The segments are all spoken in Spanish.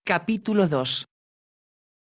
Capítulo 2.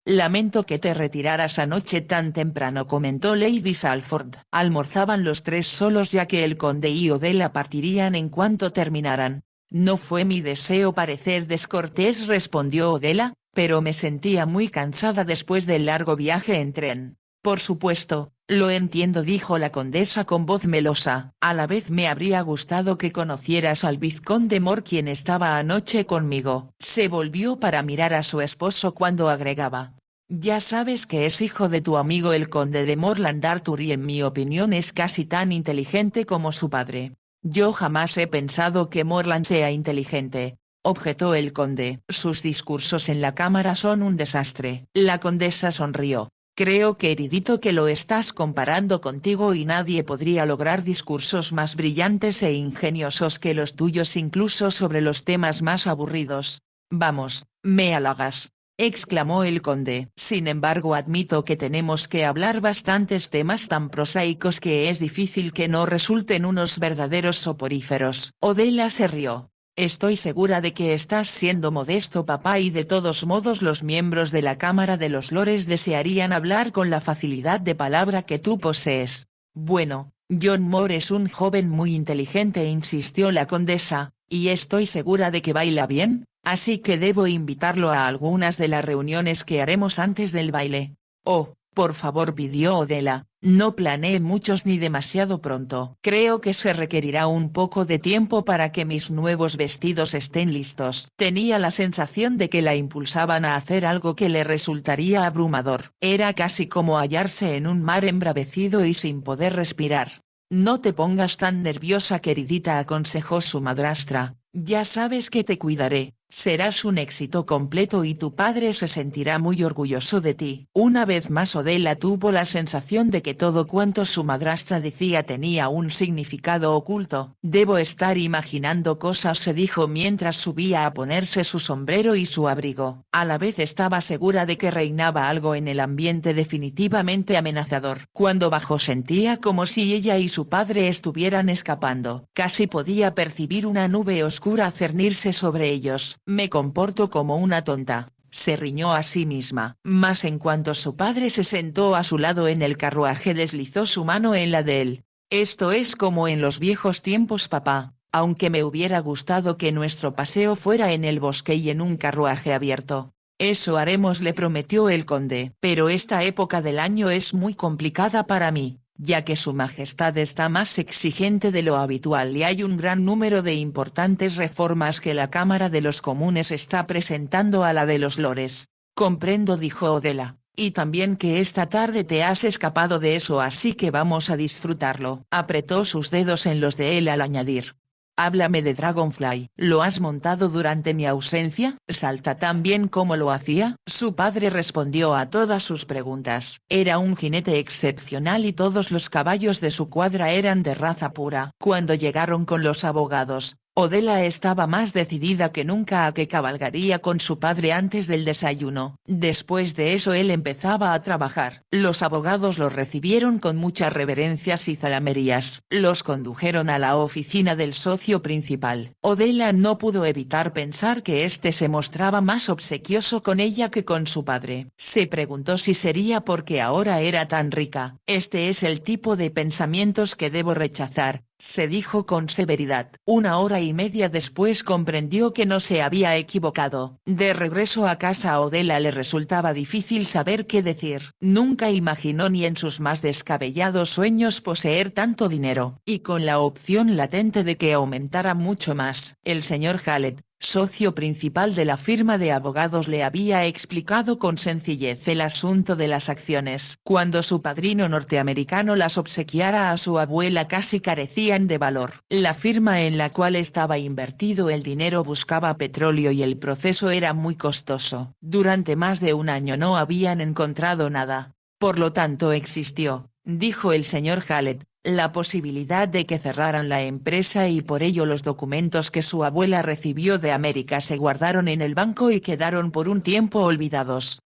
Lamento que te retiraras anoche tan temprano, comentó Lady Salford. Almorzaban los tres solos ya que el conde y Odela partirían en cuanto terminaran. No fue mi deseo parecer descortés, respondió Odela, pero me sentía muy cansada después del largo viaje en tren. Por supuesto, lo entiendo, dijo la condesa con voz melosa. A la vez me habría gustado que conocieras al vizconde Mor, quien estaba anoche conmigo. Se volvió para mirar a su esposo cuando agregaba: ya sabes que es hijo de tu amigo el conde de Morland Arthur y en mi opinión es casi tan inteligente como su padre. Yo jamás he pensado que Morland sea inteligente, objetó el conde. Sus discursos en la cámara son un desastre. La condesa sonrió. Creo, queridito, que lo estás comparando contigo y nadie podría lograr discursos más brillantes e ingeniosos que los tuyos, incluso sobre los temas más aburridos. Vamos, me halagas, exclamó el conde. Sin embargo, admito que tenemos que hablar bastantes temas tan prosaicos que es difícil que no resulten unos verdaderos soporíferos. Odela se rió. Estoy segura de que estás siendo modesto, papá, y de todos modos los miembros de la Cámara de los Lores desearían hablar con la facilidad de palabra que tú posees. Bueno, John Moore es un joven muy inteligente, insistió la condesa, y estoy segura de que baila bien, así que debo invitarlo a algunas de las reuniones que haremos antes del baile. Oh, por favor, pidió Odela, no planee muchos ni demasiado pronto. Creo que se requerirá un poco de tiempo para que mis nuevos vestidos estén listos. Tenía la sensación de que la impulsaban a hacer algo que le resultaría abrumador. Era casi como hallarse en un mar embravecido y sin poder respirar. No te pongas tan nerviosa, queridita, aconsejó su madrastra. Ya sabes que te cuidaré, serás un éxito completo y tu padre se sentirá muy orgulloso de ti. Una vez más Odela tuvo la sensación de que todo cuanto su madrastra decía tenía un significado oculto. Debo estar imaginando cosas, se dijo mientras subía a ponerse su sombrero y su abrigo. A la vez estaba segura de que reinaba algo en el ambiente definitivamente amenazador. Cuando bajó sentía como si ella y su padre estuvieran escapando. Casi podía percibir una nube oscura cernirse sobre ellos. Me comporto como una tonta, se riñó a sí misma. Mas en cuanto su padre se sentó a su lado en el carruaje, deslizó su mano en la de él. Esto es como en los viejos tiempos, papá, aunque me hubiera gustado que nuestro paseo fuera en el bosque y en un carruaje abierto. Eso haremos, le prometió el conde. Pero esta época del año es muy complicada para mí, ya que su majestad está más exigente de lo habitual y hay un gran número de importantes reformas que la Cámara de los Comunes está presentando a la de los Lores. Comprendo, dijo Odela, y también que esta tarde te has escapado de eso, así que vamos a disfrutarlo. Apretó sus dedos en los de él al añadir: háblame de Dragonfly. ¿Lo has montado durante mi ausencia? ¿Salta tan bien como lo hacía? Su padre respondió a todas sus preguntas. Era un jinete excepcional y todos los caballos de su cuadra eran de raza pura. Cuando llegaron con los abogados, Odela estaba más decidida que nunca a que cabalgaría con su padre antes del desayuno. Después de eso él empezaba a trabajar. Los abogados los recibieron con muchas reverencias y zalamerías. Los condujeron a la oficina del socio principal. Odela no pudo evitar pensar que éste se mostraba más obsequioso con ella que con su padre. Se preguntó si sería porque ahora era tan rica. Este es el tipo de pensamientos que debo rechazar, se dijo con severidad. Una hora y media después comprendió que no se había equivocado. De regreso a casa a Odela le resultaba difícil saber qué decir. Nunca imaginó ni en sus más descabellados sueños poseer tanto dinero, y con la opción latente de que aumentara mucho más. El señor Hallett, socio principal de la firma de abogados, le había explicado con sencillez el asunto de las acciones. Cuando su padrino norteamericano las obsequiara a su abuela casi carecían de valor. La firma en la cual estaba invertido el dinero buscaba petróleo y el proceso era muy costoso. Durante más de un año no habían encontrado nada. Por lo tanto existió, dijo el señor Hallett, la posibilidad de que cerraran la empresa y por ello los documentos que su abuela recibió de América se guardaron en el banco y quedaron por un tiempo olvidados.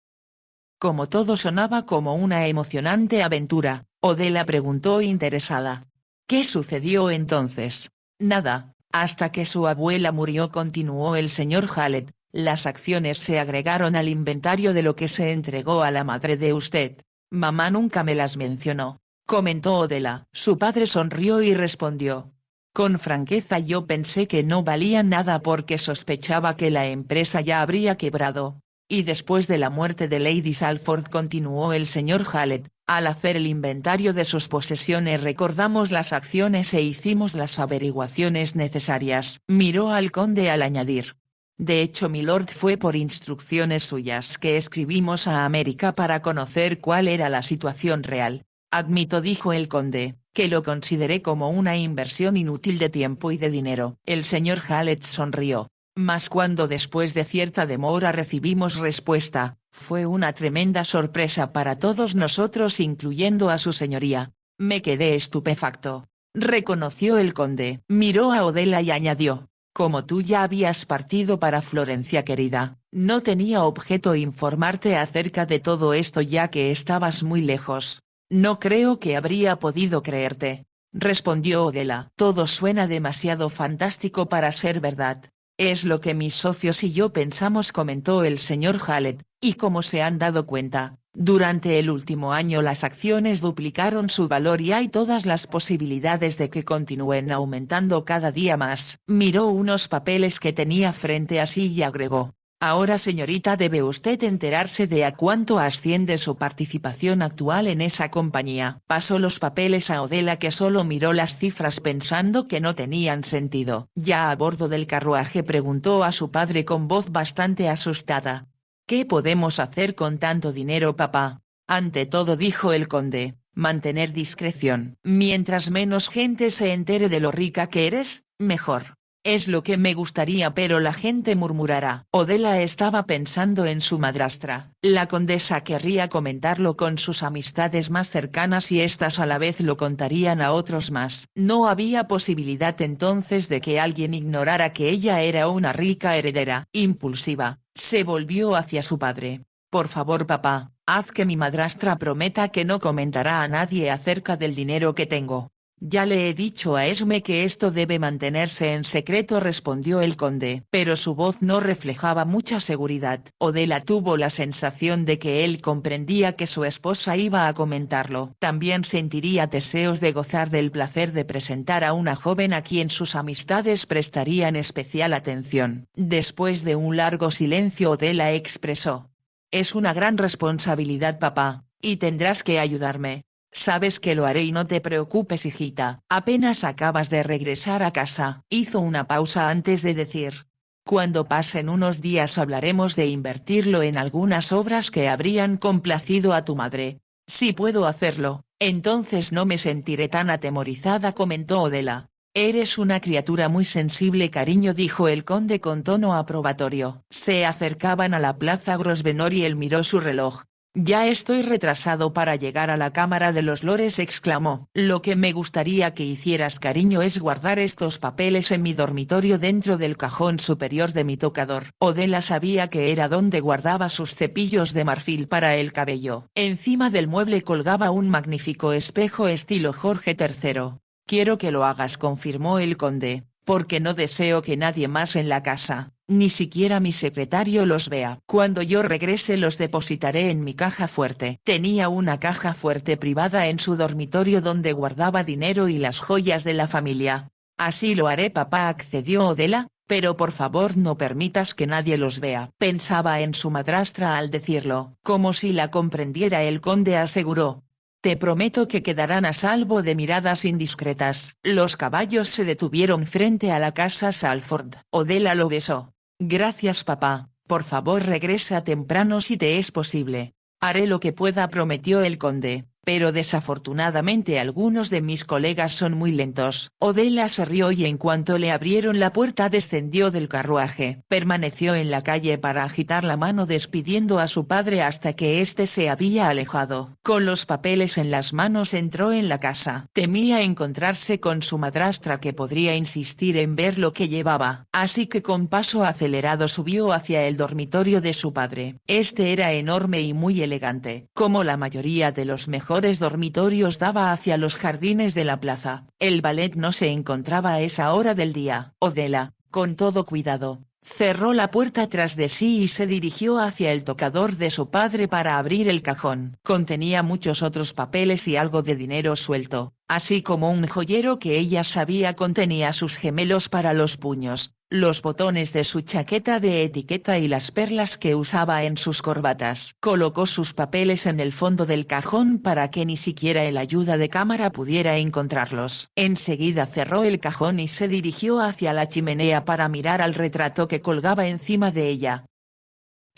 Como todo sonaba como una emocionante aventura, Odela preguntó interesada. ¿Qué sucedió entonces? Nada, hasta que su abuela murió, continuó el señor Hallett. Las acciones se agregaron al inventario de lo que se entregó a la madre de usted. Mamá nunca me las mencionó, comentó Odela. Su padre sonrió y respondió. Con franqueza, yo pensé que no valían nada porque sospechaba que la empresa ya habría quebrado. Y después de la muerte de Lady Salford, continuó el señor Hallett, al hacer el inventario de sus posesiones recordamos las acciones e hicimos las averiguaciones necesarias. Miró al conde al añadir. De hecho, milord, fue por instrucciones suyas que escribimos a América para conocer cuál era la situación real. Admito, dijo el conde, que lo consideré como una inversión inútil de tiempo y de dinero. El señor Hallett sonrió. Mas cuando después de cierta demora recibimos respuesta, fue una tremenda sorpresa para todos nosotros, incluyendo a su señoría. Me quedé estupefacto. Reconoció el conde. Miró a Odela y añadió. Como tú ya habías partido para Florencia, querida, no tenía objeto informarte acerca de todo esto ya que estabas muy lejos. No creo que habría podido creerte, respondió Odela. Todo suena demasiado fantástico para ser verdad. Es lo que mis socios y yo pensamos, comentó el señor Hallett, y como se han dado cuenta, durante el último año las acciones duplicaron su valor y hay todas las posibilidades de que continúen aumentando cada día más. Miró unos papeles que tenía frente a sí y agregó. Ahora, señorita, debe usted enterarse de a cuánto asciende su participación actual en esa compañía. Pasó los papeles a Odela, que solo miró las cifras pensando que no tenían sentido. Ya a bordo del carruaje preguntó a su padre con voz bastante asustada. ¿Qué podemos hacer con tanto dinero, papá? Ante todo, dijo el conde, mantener discreción. Mientras menos gente se entere de lo rica que eres, mejor. Es lo que me gustaría, pero la gente murmurará. Odela estaba pensando en su madrastra. La condesa querría comentarlo con sus amistades más cercanas y éstas a la vez lo contarían a otros más. No había posibilidad entonces de que alguien ignorara que ella era una rica heredera. Impulsiva, se volvió hacia su padre. Por favor, papá, haz que mi madrastra prometa que no comentará a nadie acerca del dinero que tengo. Ya le he dicho a Esme que esto debe mantenerse en secreto, respondió el conde. Pero su voz no reflejaba mucha seguridad. Odela tuvo la sensación de que él comprendía que su esposa iba a comentarlo. También sentiría deseos de gozar del placer de presentar a una joven a quien sus amistades prestarían especial atención. Después de un largo silencio, Odela expresó. Es una gran responsabilidad, papá, y tendrás que ayudarme. Sabes que lo haré y no te preocupes, hijita. Apenas acabas de regresar a casa. Hizo una pausa antes de decir. Cuando pasen unos días hablaremos de invertirlo en algunas obras que habrían complacido a tu madre. Si puedo hacerlo, entonces no me sentiré tan atemorizada, comentó Odela. Eres una criatura muy sensible, cariño, dijo el conde con tono aprobatorio. Se acercaban a la plaza Grosvenor y él miró su reloj. Ya estoy retrasado para llegar a la Cámara de los Lores, exclamó. Lo que me gustaría que hicieras, cariño, es guardar estos papeles en mi dormitorio dentro del cajón superior de mi tocador. Odela sabía que era donde guardaba sus cepillos de marfil para el cabello. Encima del mueble colgaba un magnífico espejo estilo Jorge III. Quiero que lo hagas, confirmó el conde, porque no deseo que nadie más en la casa, ni siquiera mi secretario, los vea. Cuando yo regrese los depositaré en mi caja fuerte. Tenía una caja fuerte privada en su dormitorio donde guardaba dinero y las joyas de la familia. Así lo haré, papá, accedió Odela, pero por favor no permitas que nadie los vea. Pensaba en su madrastra al decirlo. Como si la comprendiera, el conde aseguró. Te prometo que quedarán a salvo de miradas indiscretas. Los caballos se detuvieron frente a la casa Salford. Odela lo besó. Gracias, papá, por favor regresa temprano si te es posible. Haré lo que pueda, prometió el conde, pero desafortunadamente algunos de mis colegas son muy lentos. Odela se rió y en cuanto le abrieron la puerta descendió del carruaje. Permaneció en la calle para agitar la mano despidiendo a su padre hasta que éste se había alejado. Con los papeles en las manos entró en la casa. Temía encontrarse con su madrastra, que podría insistir en ver lo que llevaba. Así que con paso acelerado subió hacia el dormitorio de su padre. Este era enorme y muy elegante. Como la mayoría de los mejores dormitorios, daba hacia los jardines de la plaza. El ballet no se encontraba a esa hora del día. Odela, con todo cuidado, Cerró la puerta tras de sí y se dirigió hacia el tocador de su padre para abrir el cajón. Contenía muchos otros papeles y algo de dinero suelto, así como un joyero que ella sabía contenía sus gemelos para los puños, los botones de su chaqueta de etiqueta y las perlas que usaba en sus corbatas. Colocó sus papeles en el fondo del cajón para que ni siquiera el ayuda de cámara pudiera encontrarlos. Enseguida cerró el cajón y se dirigió hacia la chimenea para mirar al retrato que colgaba encima de ella.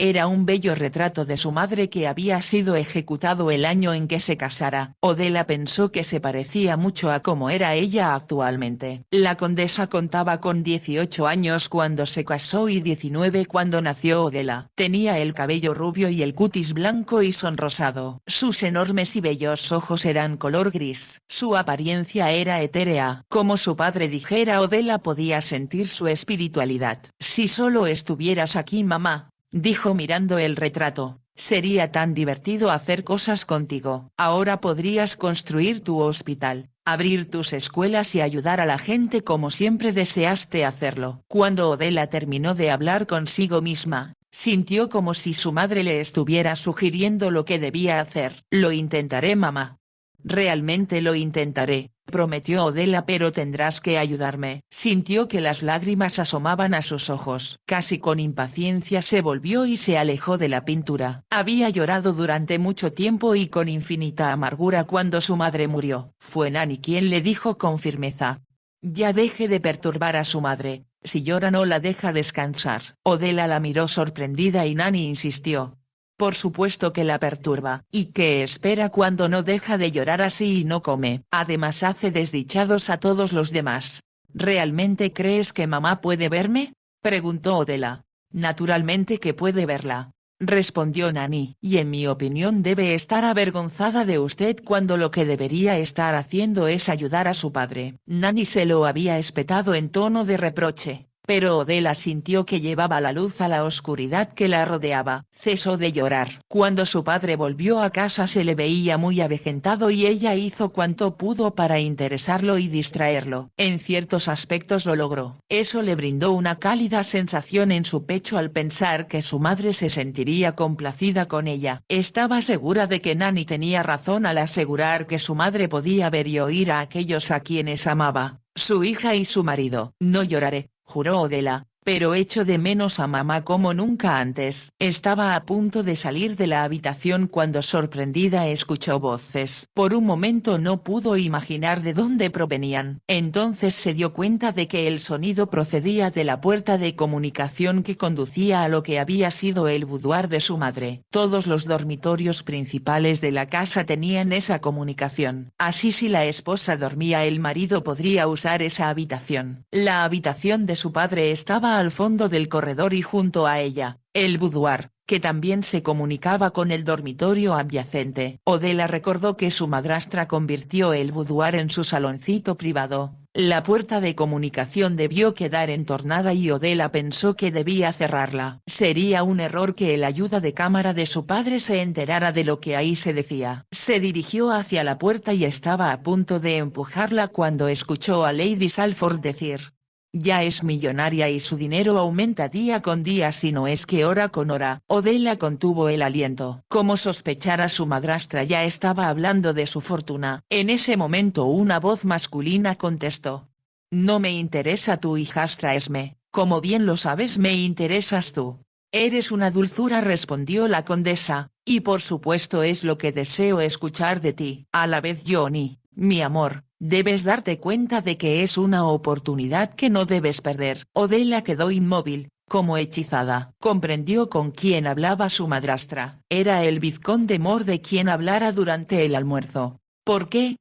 Era un bello retrato de su madre que había sido ejecutado el año en que se casara. Odela pensó que se parecía mucho a cómo era ella actualmente. La condesa contaba con 18 años cuando se casó y 19 cuando nació Odela. Tenía el cabello rubio y el cutis blanco y sonrosado. Sus enormes y bellos ojos eran color gris. Su apariencia era etérea. Como su padre dijera, Odela podía sentir su espiritualidad. Si solo estuvieras aquí, mamá, dijo mirando el retrato, sería tan divertido hacer cosas contigo. Ahora podrías construir tu hospital, abrir tus escuelas y ayudar a la gente como siempre deseaste hacerlo. Cuando Odela terminó de hablar consigo misma, sintió como si su madre le estuviera sugiriendo lo que debía hacer. Lo intentaré, mamá. Realmente lo intentaré, prometió Odela, pero tendrás que ayudarme. Sintió que las lágrimas asomaban a sus ojos. Casi con impaciencia se volvió y se alejó de la pintura. Había llorado durante mucho tiempo y con infinita amargura cuando su madre murió. Fue Nani quien le dijo con firmeza: ya deje de perturbar a su madre, si llora no la deja descansar. Odela la miró sorprendida y Nani insistió: por supuesto que la perturba. ¿Y qué espera cuando no deja de llorar así y no come? Además hace desdichados a todos los demás. ¿Realmente crees que mamá puede verme?, preguntó Odela. Naturalmente que puede verla, respondió Nani. Y en mi opinión debe estar avergonzada de usted cuando lo que debería estar haciendo es ayudar a su padre. Nani se lo había espetado en tono de reproche, pero Odela sintió que llevaba la luz a la oscuridad que la rodeaba. Cesó de llorar. Cuando su padre volvió a casa se le veía muy avejentado y ella hizo cuanto pudo para interesarlo y distraerlo. En ciertos aspectos lo logró. Eso le brindó una cálida sensación en su pecho al pensar que su madre se sentiría complacida con ella. Estaba segura de que Nani tenía razón al asegurar que su madre podía ver y oír a aquellos a quienes amaba, su hija y su marido. No lloraré, juró Odela, pero echo de menos a mamá como nunca antes. Estaba a punto de salir de la habitación cuando sorprendida escuchó voces. Por un momento no pudo imaginar de dónde provenían. Entonces se dio cuenta de que el sonido procedía de la puerta de comunicación que conducía a lo que había sido el boudoir de su madre. Todos los dormitorios principales de la casa tenían esa comunicación. Así si la esposa dormía el marido podría usar esa habitación. La habitación de su padre estaba al fondo del corredor y junto a ella, el boudoir, que también se comunicaba con el dormitorio adyacente. Odela recordó que su madrastra convirtió el boudoir en su saloncito privado. La puerta de comunicación debió quedar entornada y Odela pensó que debía cerrarla. Sería un error que el ayuda de cámara de su padre se enterara de lo que ahí se decía. Se dirigió hacia la puerta y estaba a punto de empujarla cuando escuchó a Lady Salford decir: ya es millonaria y su dinero aumenta día con día si no es que hora con hora. Odela contuvo el aliento. Como sospechara su madrastra ya estaba hablando de su fortuna. En ese momento una voz masculina contestó: no me interesa tu hijastra Esme, como bien lo sabes me interesas tú. Eres una dulzura, respondió la condesa, y por supuesto es lo que deseo escuchar de ti. A la vez Johnny, mi amor, debes darte cuenta de que es una oportunidad que no debes perder. Odela quedó inmóvil, como hechizada. Comprendió con quién hablaba su madrastra. Era el vizconde Mor de quien hablara durante el almuerzo. ¿Por qué,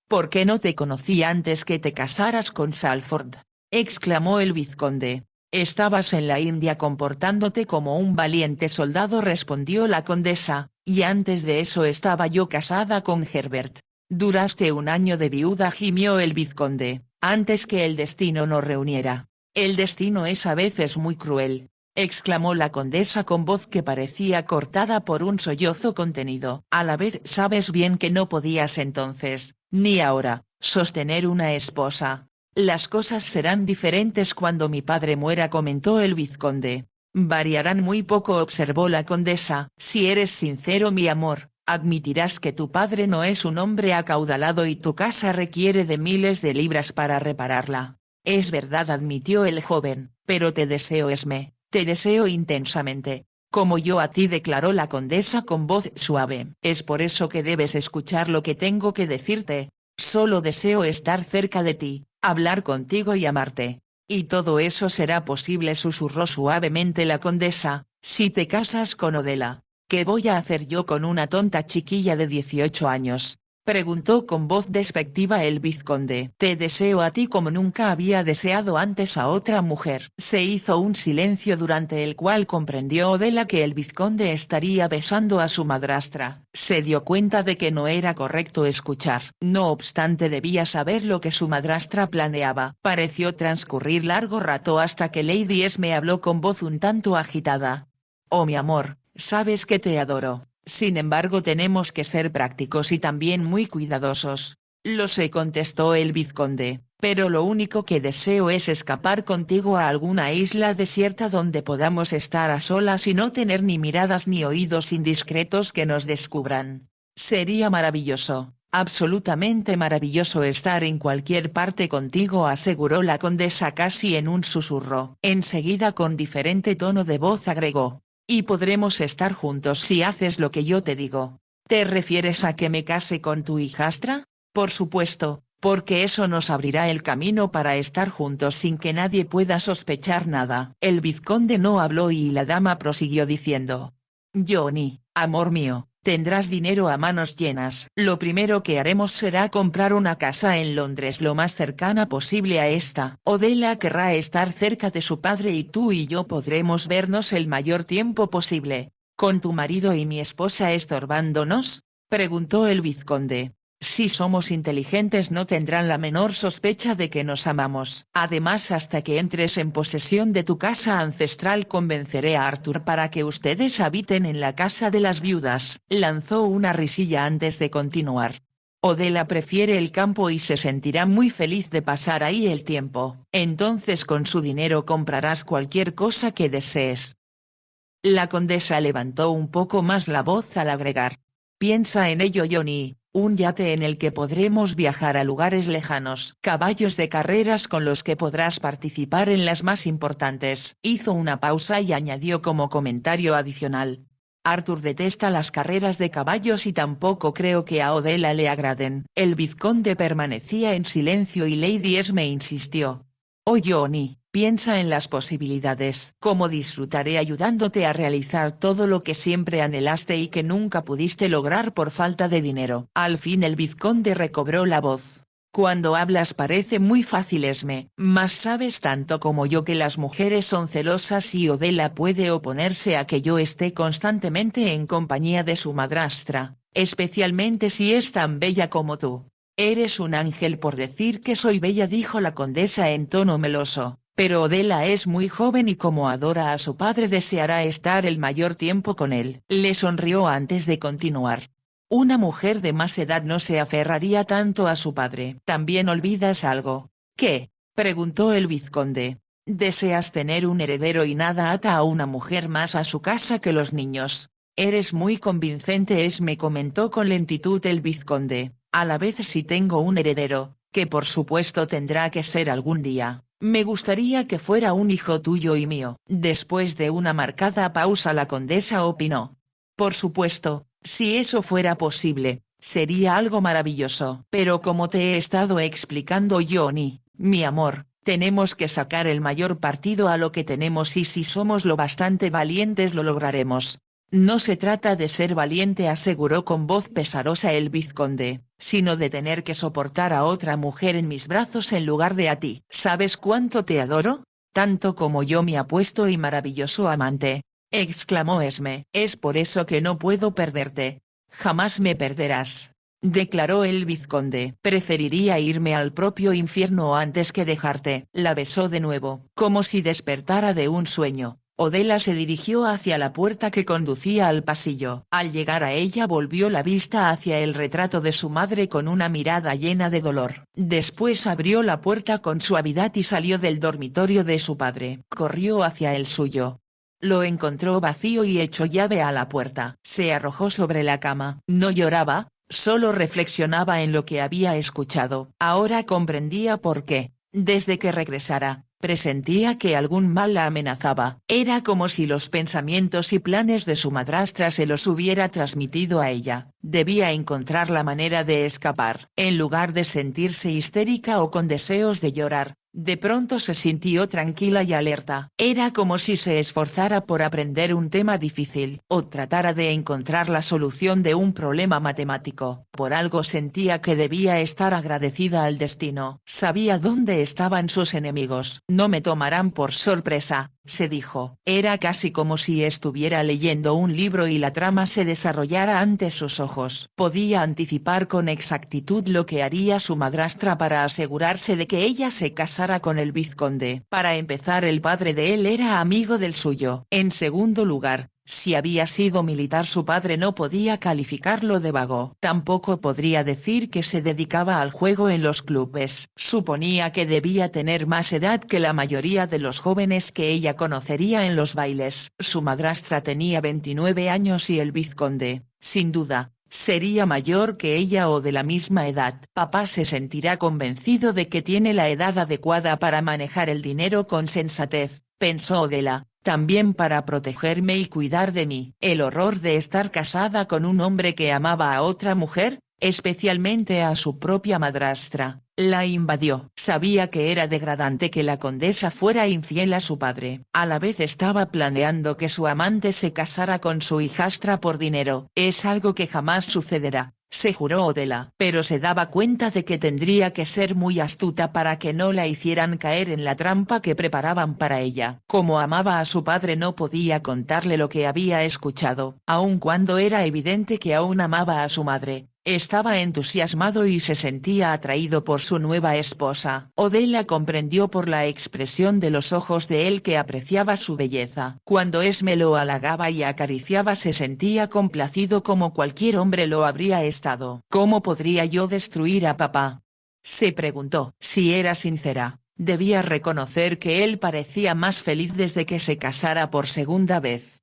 por qué no te conocí antes que te casaras con Salford?, exclamó el vizconde. Estabas en la India comportándote como un valiente soldado, respondió la condesa, y antes de eso estaba yo casada con Herbert. Duraste un año de viuda, gimió el vizconde, antes que el destino nos reuniera. El destino es a veces muy cruel, exclamó la condesa con voz que parecía cortada por un sollozo contenido. A la vez sabes bien que no podías entonces, ni ahora, sostener una esposa. Las cosas serán diferentes cuando mi padre muera, comentó el vizconde. Variarán muy poco, observó la condesa. Si eres sincero, mi amor, admitirás que tu padre no es un hombre acaudalado y tu casa requiere de miles de libras para repararla. Es verdad, admitió el joven, pero te deseo, Esme, te deseo intensamente. Como yo a ti, declaró la condesa con voz suave. Es por eso que debes escuchar lo que tengo que decirte. Solo deseo estar cerca de ti, hablar contigo y amarte. Y todo eso será posible, susurró suavemente la condesa, si te casas con Odela. ¿Qué voy a hacer yo con una tonta chiquilla de 18 años? Preguntó con voz despectiva el vizconde. Te deseo a ti como nunca había deseado antes a otra mujer. Se hizo un silencio durante el cual comprendió Odela que el vizconde estaría besando a su madrastra. Se dio cuenta de que no era correcto escuchar. No obstante, debía saber lo que su madrastra planeaba. Pareció transcurrir largo rato hasta que Lady Esme habló con voz un tanto agitada. Oh, mi amor, sabes que te adoro. Sin embargo, tenemos que ser prácticos y también muy cuidadosos. Lo sé, contestó el vizconde, pero lo único que deseo es escapar contigo a alguna isla desierta donde podamos estar a solas y no tener ni miradas ni oídos indiscretos que nos descubran. Sería maravilloso, absolutamente maravilloso estar en cualquier parte contigo, aseguró la condesa casi en un susurro. Enseguida, con diferente tono de voz, agregó. Y podremos estar juntos si haces lo que yo te digo. ¿Te refieres a que me case con tu hijastra? Por supuesto, porque eso nos abrirá el camino para estar juntos sin que nadie pueda sospechar nada. El vizconde no habló y la dama prosiguió diciendo. Johnny, amor mío, tendrás dinero a manos llenas. Lo primero que haremos será comprar una casa en Londres lo más cercana posible a esta. Odela querrá estar cerca de su padre y tú y yo podremos vernos el mayor tiempo posible. ¿Con tu marido y mi esposa estorbándonos? Preguntó el vizconde. Si somos inteligentes no tendrán la menor sospecha de que nos amamos. Además, hasta que entres en posesión de tu casa ancestral convenceré a Arthur para que ustedes habiten en la casa de las viudas. Lanzó una risilla antes de continuar. Odela prefiere el campo y se sentirá muy feliz de pasar ahí el tiempo. Entonces con su dinero comprarás cualquier cosa que desees. La condesa levantó un poco más la voz al agregar. Piensa en ello, Johnny. Un yate en el que podremos viajar a lugares lejanos. Caballos de carreras con los que podrás participar en las más importantes. Hizo una pausa y añadió como comentario adicional. Arthur detesta las carreras de caballos y tampoco creo que a Odela le agraden. El vizconde permanecía en silencio y Lady Esme insistió. Oh, Johnny, piensa en las posibilidades. Cómo disfrutaré ayudándote a realizar todo lo que siempre anhelaste y que nunca pudiste lograr por falta de dinero. Al fin el vizconde recobró la voz. Cuando hablas parece muy fácil, Esme, mas sabes tanto como yo que las mujeres son celosas y Odela puede oponerse a que yo esté constantemente en compañía de su madrastra, especialmente si es tan bella como tú. Eres un ángel por decir que soy bella, dijo la condesa en tono meloso, pero Odela es muy joven y como adora a su padre deseará estar el mayor tiempo con él. Le sonrió antes de continuar. Una mujer de más edad no se aferraría tanto a su padre. También olvidas algo. ¿Qué? Preguntó el vizconde. Deseas tener un heredero y nada ata a una mujer más a su casa que los niños. Eres muy convincente, me comentó con lentitud el vizconde. A la vez, si tengo un heredero, que por supuesto tendrá que ser algún día, me gustaría que fuera un hijo tuyo y mío. Después de una marcada pausa la condesa opinó. Por supuesto, si eso fuera posible, sería algo maravilloso. Pero como te he estado explicando, Johnny, mi amor, tenemos que sacar el mayor partido a lo que tenemos y si somos lo bastante valientes lo lograremos. No se trata de ser valiente, aseguró con voz pesarosa el vizconde, sino de tener que soportar a otra mujer en mis brazos en lugar de a ti. ¿Sabes cuánto te adoro? Tanto como yo, mi apuesto y maravilloso amante, exclamó Esme. Es por eso que no puedo perderte. Jamás me perderás, declaró el vizconde. Preferiría irme al propio infierno antes que dejarte. La besó de nuevo, como si despertara de un sueño. Odela se dirigió hacia la puerta que conducía al pasillo. Al llegar a ella volvió la vista hacia el retrato de su madre con una mirada llena de dolor. Después abrió la puerta con suavidad y salió del dormitorio de su padre. Corrió hacia el suyo. Lo encontró vacío y echó llave a la puerta. Se arrojó sobre la cama. No lloraba, solo reflexionaba en lo que había escuchado. Ahora comprendía por qué, desde que regresara, presentía que algún mal la amenazaba. Era como si los pensamientos y planes de su madrastra se los hubiera transmitido a ella. Debía encontrar la manera de escapar. En lugar de sentirse histérica o con deseos de llorar, de pronto se sintió tranquila y alerta. Era como si se esforzara por aprender un tema difícil, o tratara de encontrar la solución de un problema matemático. Por algo sentía que debía estar agradecida al destino. Sabía dónde estaban sus enemigos. No me tomarán por sorpresa, se dijo. Era casi como si estuviera leyendo un libro y la trama se desarrollara ante sus ojos. Podía anticipar con exactitud lo que haría su madrastra para asegurarse de que ella se casara con el vizconde. Para empezar, el padre de él era amigo del suyo. En segundo lugar, si había sido militar, su padre no podía calificarlo de vago. Tampoco podría decir que se dedicaba al juego en los clubes. Suponía que debía tener más edad que la mayoría de los jóvenes que ella conocería en los bailes. Su madrastra tenía 29 años y el vizconde, sin duda, sería mayor que ella o de la misma edad. Papá se sentirá convencido de que tiene la edad adecuada para manejar el dinero con sensatez, pensó Odela. También para protegerme y cuidar de mí. El horror de estar casada con un hombre que amaba a otra mujer, especialmente a su propia madrastra, la invadió. Sabía que era degradante que la condesa fuera infiel a su padre. A la vez estaba planeando que su amante se casara con su hijastra por dinero. Es algo que jamás sucederá, se juró Odela. Pero se daba cuenta de que tendría que ser muy astuta para que no la hicieran caer en la trampa que preparaban para ella. Como amaba a su padre, no podía contarle lo que había escuchado. Aun cuando era evidente que aún amaba a su madre, estaba entusiasmado y se sentía atraído por su nueva esposa. Odela comprendió por la expresión de los ojos de él que apreciaba su belleza. Cuando Esme lo halagaba y acariciaba, se sentía complacido como cualquier hombre lo habría estado. ¿Cómo podría yo destruir a papá?, se preguntó. Si era sincera, debía reconocer que él parecía más feliz desde que se casara por segunda vez.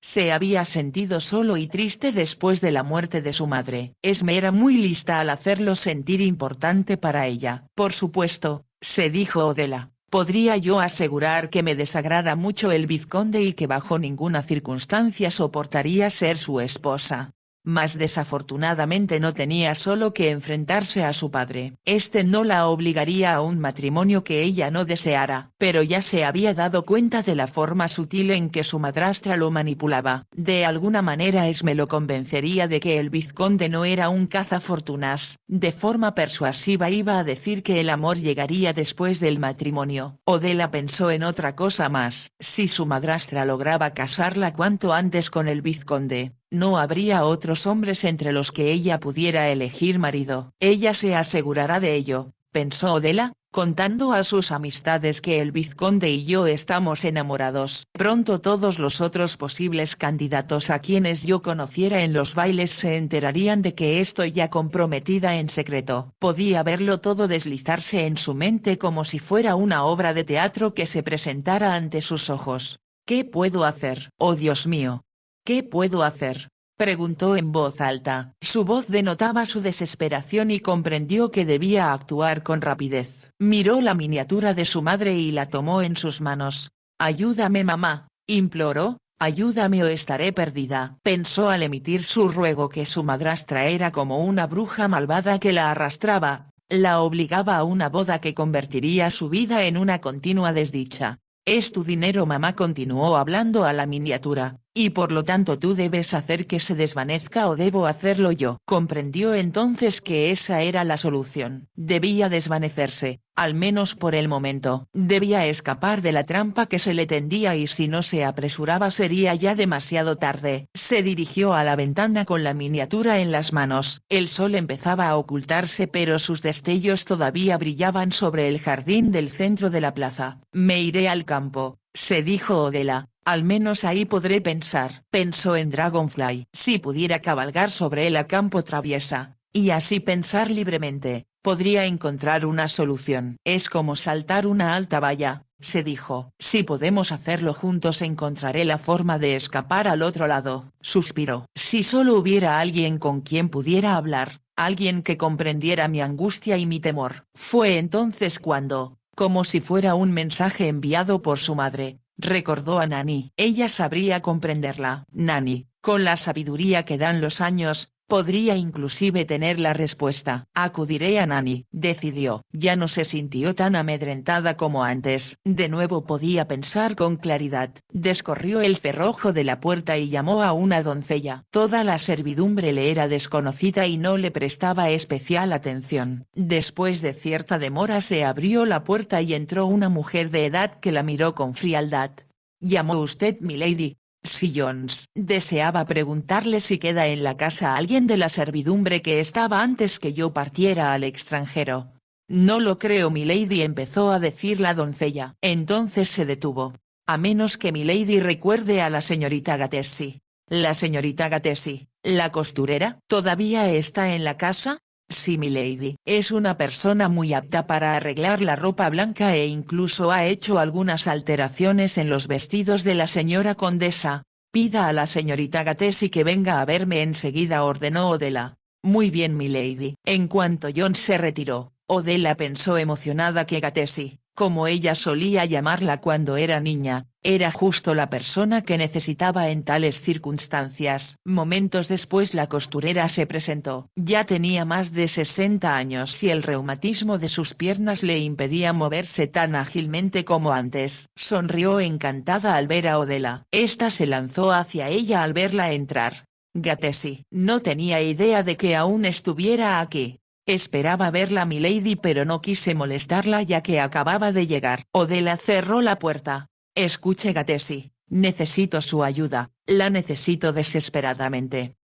Se había sentido solo y triste después de la muerte de su madre. Esme era muy lista al hacerlo sentir importante para ella. Por supuesto, se dijo Odela, podría yo asegurar que me desagrada mucho el vizconde y que bajo ninguna circunstancia soportaría ser su esposa. Mas desafortunadamente no tenía solo que enfrentarse a su padre. Este no la obligaría a un matrimonio que ella no deseara. Pero ya se había dado cuenta de la forma sutil en que su madrastra lo manipulaba. De alguna manera Esme lo convencería de que el vizconde no era un cazafortunas. De forma persuasiva iba a decir que el amor llegaría después del matrimonio. Odela pensó en otra cosa más. Si su madrastra lograba casarla cuanto antes con el vizconde, no habría otros hombres entre los que ella pudiera elegir marido. Ella se asegurará de ello, pensó Odela, contando a sus amistades que el vizconde y yo estamos enamorados. Pronto todos los otros posibles candidatos a quienes yo conociera en los bailes se enterarían de que estoy ya comprometida en secreto. Podía verlo todo deslizarse en su mente como si fuera una obra de teatro que se presentara ante sus ojos. ¿Qué puedo hacer? Oh Dios mío. ¿Qué puedo hacer?, preguntó en voz alta. Su voz denotaba su desesperación y comprendió que debía actuar con rapidez. Miró la miniatura de su madre y la tomó en sus manos. Ayúdame, mamá, imploró, ayúdame o estaré perdida. Pensó al emitir su ruego que su madrastra era como una bruja malvada que la arrastraba, la obligaba a una boda que convertiría su vida en una continua desdicha. Es tu dinero, mamá, continuó hablando a la miniatura, y por lo tanto tú debes hacer que se desvanezca o debo hacerlo yo. Comprendió entonces que esa era la solución. Debía desvanecerse, al menos por el momento. Debía escapar de la trampa que se le tendía y si no se apresuraba sería ya demasiado tarde. Se dirigió a la ventana con la miniatura en las manos. El sol empezaba a ocultarse pero sus destellos todavía brillaban sobre el jardín del centro de la plaza. Me iré al campo, se dijo Odela, al menos ahí podré pensar. Pensó en Dragonfly. Si pudiera cabalgar sobre él a campo traviesa, y así pensar libremente, podría encontrar una solución. Es como saltar una alta valla, se dijo. Si podemos hacerlo juntos encontraré la forma de escapar al otro lado. Suspiró. Si solo hubiera alguien con quien pudiera hablar, alguien que comprendiera mi angustia y mi temor. Fue entonces cuando, como si fuera un mensaje enviado por su madre, recordó a Nani. Ella sabría comprenderla. Nani, con la sabiduría que dan los años, podría inclusive tener la respuesta. Acudiré a Nani, decidió. Ya no se sintió tan amedrentada como antes. De nuevo podía pensar con claridad. Descorrió el cerrojo de la puerta y llamó a una doncella. Toda la servidumbre le era desconocida y no le prestaba especial atención. Después de cierta demora se abrió la puerta y entró una mujer de edad que la miró con frialdad. ¿Llamó usted milady? Si Jones deseaba preguntarle si queda en la casa alguien de la servidumbre que estaba antes que yo partiera al extranjero. No lo creo milady, empezó a decir la doncella. Entonces se detuvo. A menos que milady recuerde a la señorita Gatesi. La señorita Gatesi, la costurera, ¿todavía está en la casa? Sí milady. Es una persona muy apta para arreglar la ropa blanca e incluso ha hecho algunas alteraciones en los vestidos de la señora condesa. Pida a la señorita Gatesi que venga a verme enseguida, ordenó Odela. Muy bien milady. En cuanto John se retiró, Odela pensó emocionada que Gatesi, como ella solía llamarla cuando era niña, era justo la persona que necesitaba en tales circunstancias. Momentos después la costurera se presentó. Ya tenía más de 60 años y el reumatismo de sus piernas le impedía moverse tan ágilmente como antes. Sonrió encantada al ver a Odela. Esta se lanzó hacia ella al verla entrar. Gatesi. No tenía idea de que aún estuviera aquí. Esperaba verla milady pero no quise molestarla ya que acababa de llegar. Odela cerró la puerta. Escuche Gatesi, necesito su ayuda, la necesito desesperadamente.